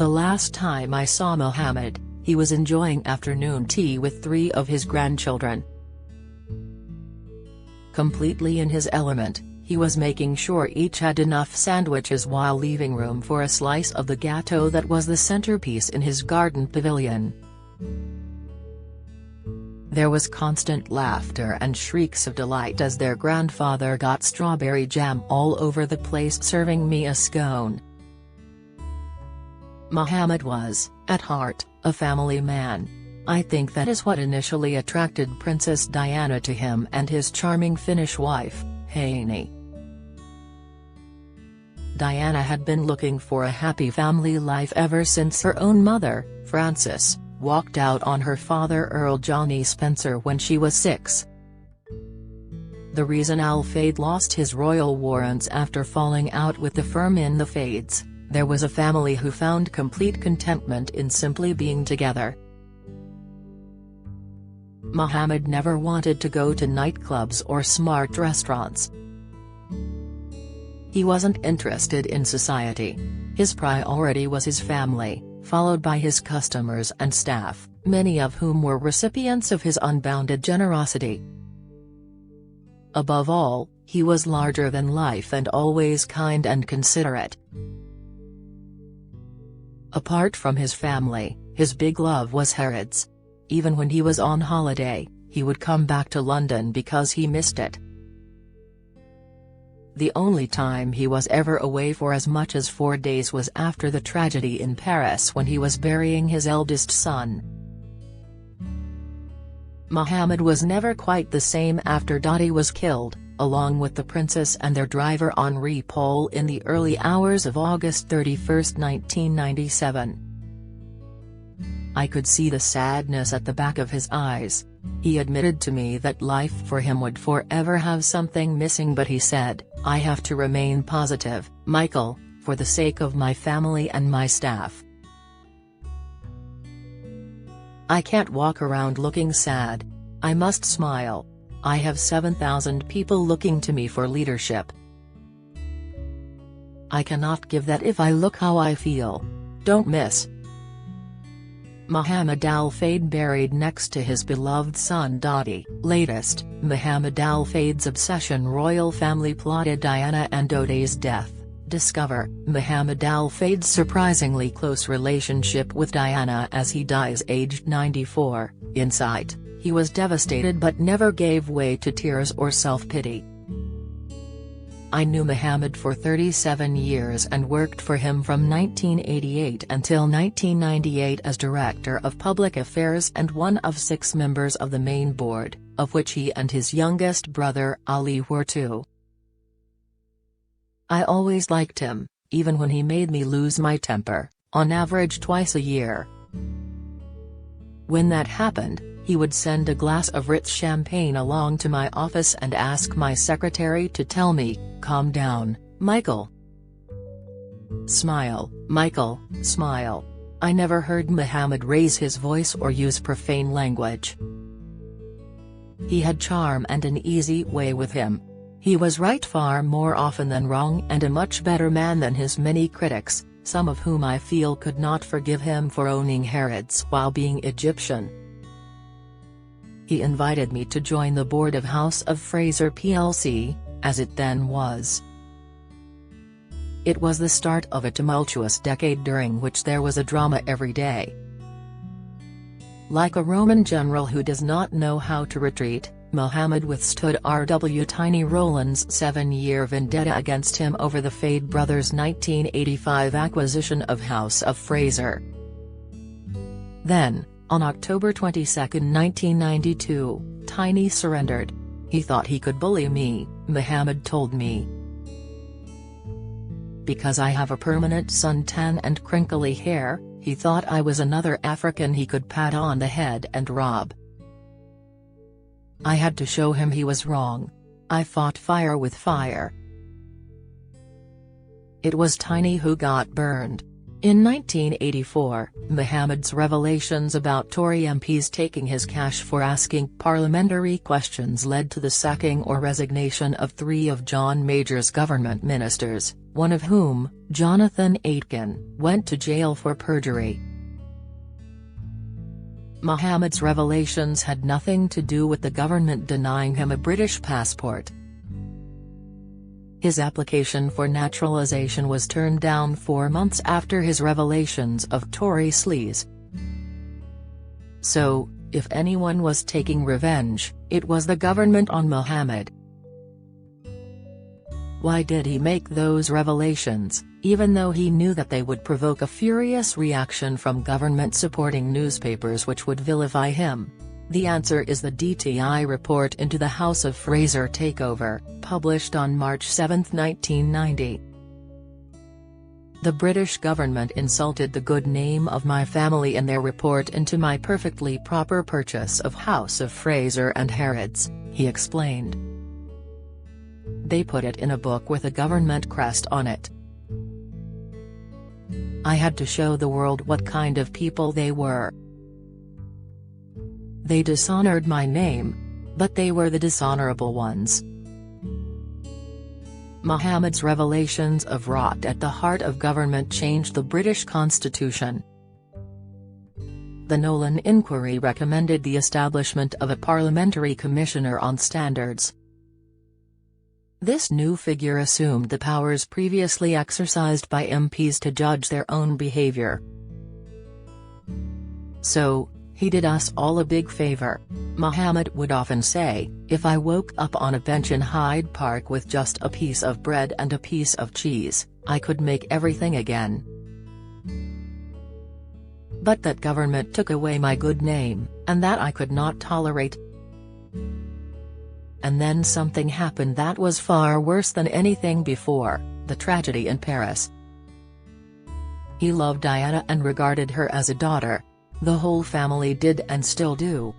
The last time I saw Mohamed, he was enjoying afternoon tea with 3 of his grandchildren. Completely in his element, he was making sure each had enough sandwiches while leaving room for a slice of the gâteau that was the centerpiece in his garden pavilion. There was constant laughter and shrieks of delight as their grandfather got strawberry jam all over the place serving me a scone. Mohamed was, at heart, a family man. I think that is what initially attracted Princess Diana to him and his charming Finnish wife, Heini. Diana had been looking for a happy family life ever since her own mother, Frances, walked out on her father Earl Johnny Spencer when she was 6. The reason Fayed lost his royal warrants after falling out with the firm in the Fayeds, there was a family who found complete contentment in simply being together. Mohamed never wanted to go to nightclubs or smart restaurants. He wasn't interested in society. His priority was his family, followed by his customers and staff, many of whom were recipients of his unbounded generosity. Above all, he was larger than life and always kind and considerate. Apart from his family, his big love was Harrods. Even when he was on holiday, he would come back to London because he missed it. The only time he was ever away for as much as 4 days was after the tragedy in Paris when he was burying his eldest son. Mohamed was never quite the same after Dottie was killed, along with the princess and their driver Henri Paul in the early hours of August 31, 1997. I could see the sadness at the back of his eyes. He admitted to me that life for him would forever have something missing, but he said, "I have to remain positive, Michael, for the sake of my family and my staff. I can't walk around looking sad. I must smile. I have 7,000 people looking to me for leadership. I cannot give that if I look how I feel. Don't miss." Mohamed Fayed buried next to his beloved son Dottie. Latest, Mohamed Fayed's obsession. Royal family plotted Diana and Dottie's death. Discover, Mohamed Fayed's surprisingly close relationship with Diana as he dies aged 94. Insight, he was devastated but never gave way to tears or self-pity. I knew Mohamed for 37 years and worked for him from 1988 until 1998 as Director of Public Affairs and one of 6 members of the main board, of which he and his youngest brother Ali were 2. I always liked him, even when he made me lose my temper, on average twice a year. When that happened, he would send a glass of rich champagne along to my office and ask my secretary to tell me, "Calm down, Michael. Smile, Michael, smile." I never heard Mohamed raise his voice or use profane language. He had charm and an easy way with him. He was right far more often than wrong and a much better man than his many critics, some of whom I feel could not forgive him for owning Harrods while being Egyptian. He invited me to join the board of House of Fraser plc, as it then was. It was the start of a tumultuous decade during which there was a drama every day. Like a Roman general who does not know how to retreat, Mohamed withstood R.W. Tiny Rowland's 7-year vendetta against him over the Fayed brothers' 1985 acquisition of House of Fraser. Then, on October 22, 1992, Tiny surrendered. He thought he could bully me, Mohamed told me. Because I have a permanent suntan and crinkly hair, he thought I was another African he could pat on the head and rob. I had to show him he was wrong. I fought fire with fire. It was Tiny who got burned. In 1984, Mohamed's revelations about Tory MPs taking his cash for asking parliamentary questions led to the sacking or resignation of 3 of John Major's government ministers, one of whom, Jonathan Aitken, went to jail for perjury. Mohamed's revelations had nothing to do with the government denying him a British passport. His application for naturalisation was turned down 4 months after his revelations of Tory sleaze. So, if anyone was taking revenge, it was the government on Mohamed. Why did he make those revelations, even though he knew that they would provoke a furious reaction from government-supporting newspapers which would vilify him? The answer is the DTI report into the House of Fraser takeover, published on March 7, 1990. The British government insulted the good name of my family in their report into my perfectly proper purchase of House of Fraser and Harrods, he explained. They put it in a book with a government crest on it. I had to show the world what kind of people they were. They dishonored my name, but they were the dishonorable ones. Mohamed's revelations of rot at the heart of government changed the British Constitution. The Nolan Inquiry recommended the establishment of a parliamentary commissioner on standards. This new figure assumed the powers previously exercised by MPs to judge their own behaviour. So, he did us all a big favour, Mohamed would often say. If I woke up on a bench in Hyde Park with just a piece of bread and a piece of cheese, I could make everything again. But that government took away my good name, and that I could not tolerate. And then something happened that was far worse than anything before, the tragedy in Paris. He loved Diana and regarded her as a daughter. The whole family did and still do.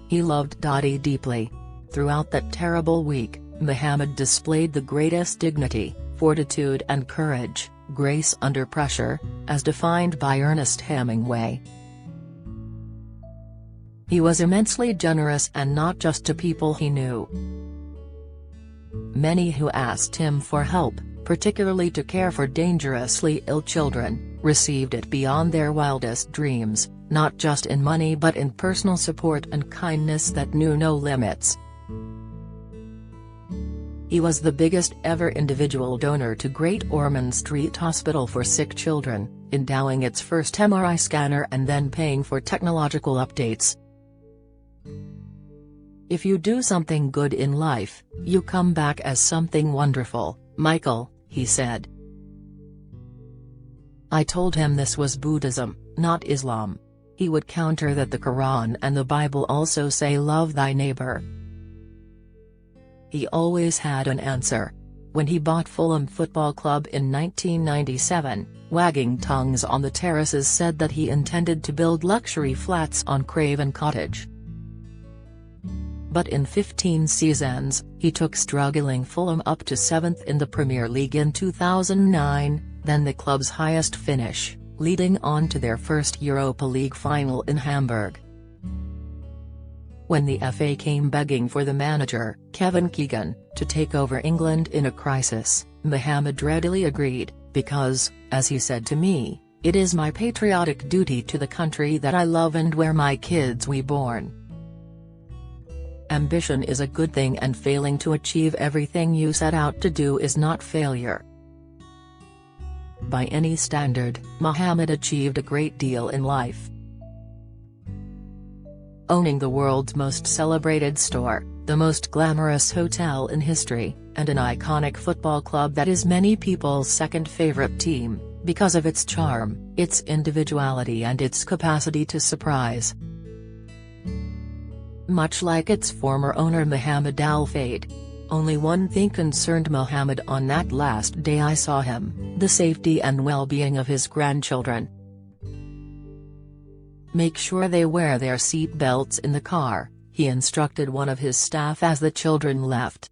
He loved Dottie deeply. Throughout that terrible week, Mohamed displayed the greatest dignity, fortitude and courage, grace under pressure, as defined by Ernest Hemingway. He was immensely generous, and not just to people he knew. Many who asked him for help, particularly to care for dangerously ill children, received it beyond their wildest dreams, not just in money but in personal support and kindness that knew no limits. He was the biggest ever individual donor to Great Ormond Street Hospital for Sick Children, endowing its first MRI scanner and then paying for technological updates. If you do something good in life, you come back as something wonderful, Michael, he said. I told him this was Buddhism, not Islam. He would counter that the Quran and the Bible also say love thy neighbor. He always had an answer. When he bought Fulham Football Club in 1997, wagging tongues on the terraces said that he intended to build luxury flats on Craven Cottage. But in 15 seasons, he took struggling Fulham up to 7th in the Premier League in 2009, then the club's highest finish, leading on to their first Europa League final in Hamburg. When the FA came begging for the manager, Kevin Keegan, to take over England in a crisis, Mohamed readily agreed, because, as he said to me, it is my patriotic duty to the country that I love and where my kids were born. Ambition is a good thing, and failing to achieve everything you set out to do is not failure. By any standard, Mohamed achieved a great deal in life. Owning the world's most celebrated store, the most glamorous hotel in history, and an iconic football club that is many people's second favorite team, because of its charm, its individuality and its capacity to surprise. Much like its former owner Mohammed Al Fayed. Only one thing concerned Mohamed on that last day I saw him: the safety and well-being of his grandchildren. Make sure they wear their seat belts in the car, he instructed one of his staff as the children left.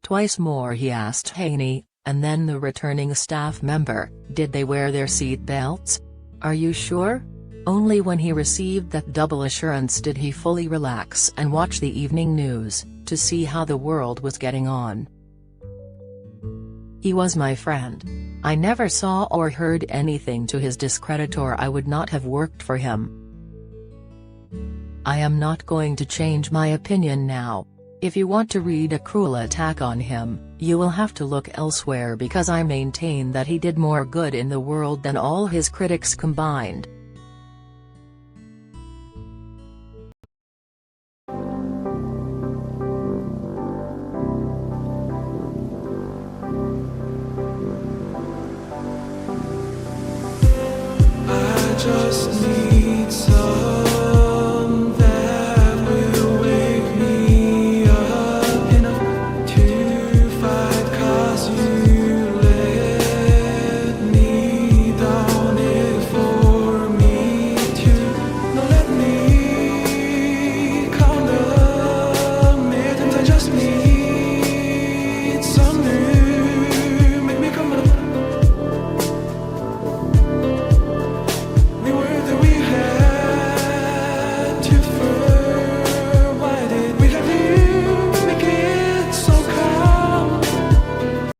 Twice more he asked Haney, and then the returning staff member, did they wear their seat belts? Are you sure? Only when he received that double assurance did he fully relax and watch the evening news, to see how the world was getting on. He was my friend. I never saw or heard anything to his discredit, or I would not have worked for him. I am not going to change my opinion now. If you want to read a cruel attack on him, you will have to look elsewhere, because I maintain that he did more good in the world than all his critics combined.